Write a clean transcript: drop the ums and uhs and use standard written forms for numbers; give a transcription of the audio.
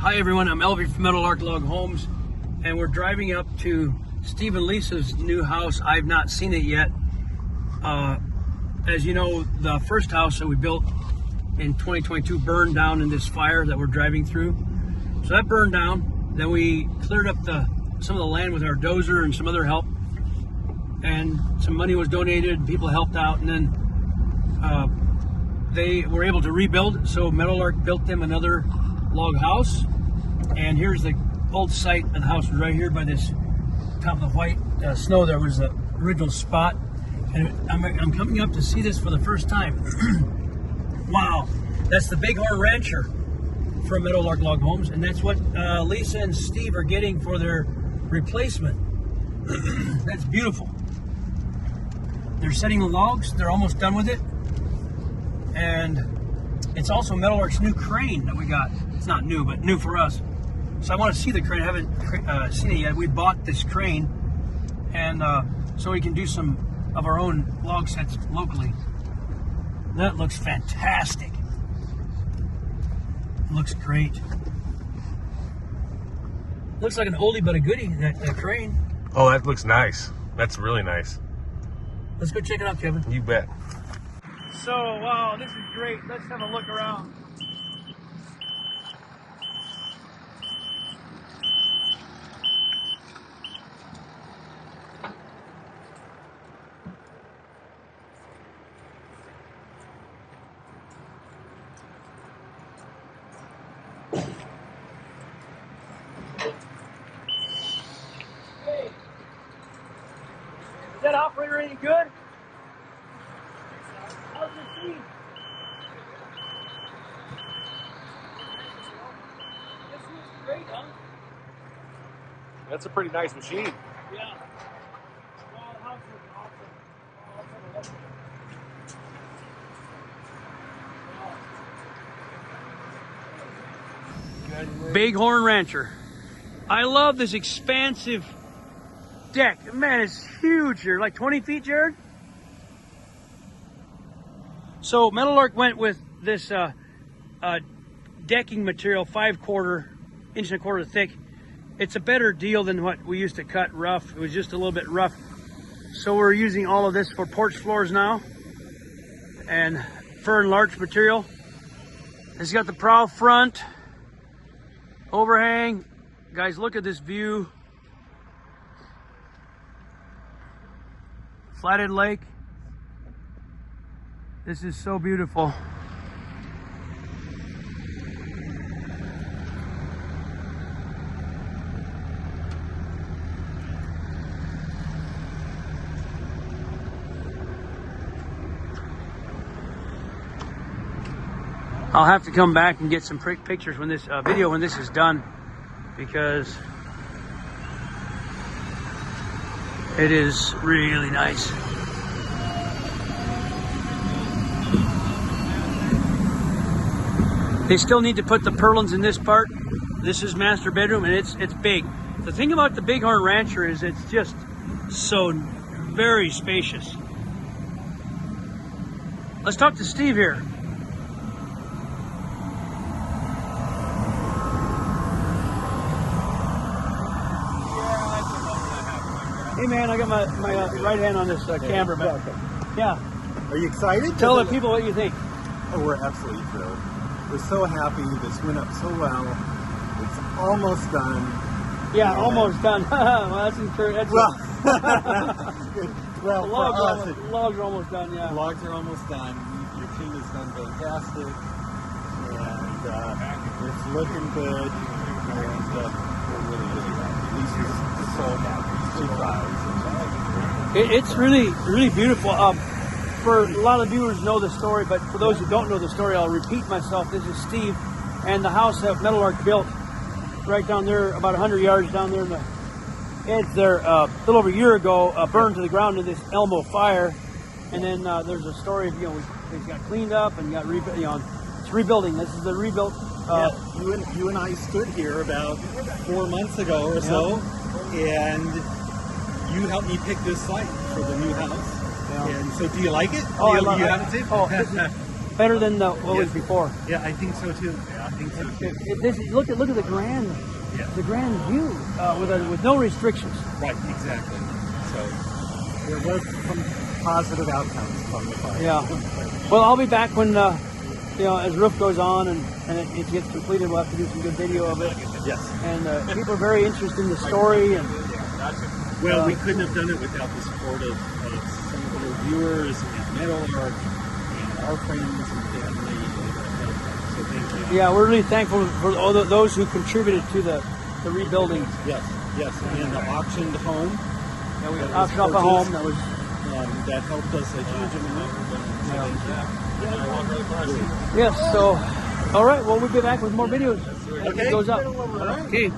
Hi everyone, I'm Elvie from Meadowlark Log Homes, and we're driving up to Steve and Lisa's new house. I've not seen it yet. As you know, the first house that we built in 2022 burned down in this fire that we're driving through. So that burned down. Then we cleared up some of the land with our dozer and some other help, and some money was donated. People helped out, and then they were able to rebuild. So Meadowlark built them another log house, and here's the old site of the house. Was right here by this top of the white snow. There was the original spot, and I'm coming up to see this for the first time. Wow, that's the Bighorn Rancher from Meadowlark Log Homes, and that's what Lisa and Steve are getting for their replacement. That's beautiful. They're setting the logs. They're almost done with it, and it's also Meadowlark's new crane that we got. It's not new, but new for us. So I want to see the crane. I haven't seen it yet. We bought this crane, and so we can do some of our own log sets locally. That looks fantastic. Looks great. Looks like an oldie but a goodie, that crane. Oh, that looks nice. That's really nice. Let's go check it out, Kevin. You bet. So, wow, this is great. Let's have a look around. Hey, is that operator any good? How's the scene? This looks great, huh? That's a pretty nice machine. Yeah. Wow, the house looks awesome. Oh, let's have a look. Bighorn Rancher. I love this expansive deck. Man, it's huge here. Like 20 feet, Jared? So Meadowlark went with this decking material, 5/4 inch and a quarter thick. It's a better deal than what we used to cut rough. It was just a little bit rough. So we're using all of this for porch floors now, and fir and larch material. It's got the prow front, overhang. Guys, look at this view. Flathead Lake. This is so beautiful. I'll have to come back and get some pictures when this video when this is done, because it is really nice. They still need to put the purlins in this part. This is master bedroom, and it's big. The thing about the Bighorn Rancher is it's just so very spacious. Let's talk to Steve here. Hey man, I got my right hand on this camera, but yeah. Are you excited? Tell the people what you think. Oh, we're absolutely thrilled. We're so happy. This went up so well. It's almost done. Yeah, almost done. Well, that's encouraging. Well, the logs are almost done. Yeah. Logs are almost done. Your team has done fantastic, and it's looking good. And we're really, really happy. Lisa's so happy. So proud. It's really, really beautiful. For a lot of viewers know the story, but for those who don't know the story, I'll repeat myself. This is Steve, and the house that Meadowlark built right down there, about 100 yards down there in the edge there, a little over a year ago, burned to the ground in this Elmo fire. And then there's a story of, it got cleaned up and got rebuilt. It's rebuilding. This is the rebuilt. You and I stood here about 4 months ago or so, and you helped me pick this site for the new house. Yeah. And so, do you like it? Oh, I love you it. Have it too? Oh, this is better than what was before. Yeah, I think so too. I think so too. Look at the grand view with no restrictions. Right, exactly. So there was some positive outcomes from the fire. Yeah. Well, I'll be back when as roof goes on and it gets completed. We'll have to do some good video of it. Yes. And people are very interested in the story. And well, we couldn't have done it without the support of some of the reviewers and Meadowlark and our friends and family. So thank you. yeah, we're really thankful for all those who contributed to the rebuilding. Yes. And the auctioned home. Yeah, we auctioned off a home that was. That helped us a huge amount. Yes. So, all right. Well, we'll be back with more videos. Okay. It goes up. All right. Okay.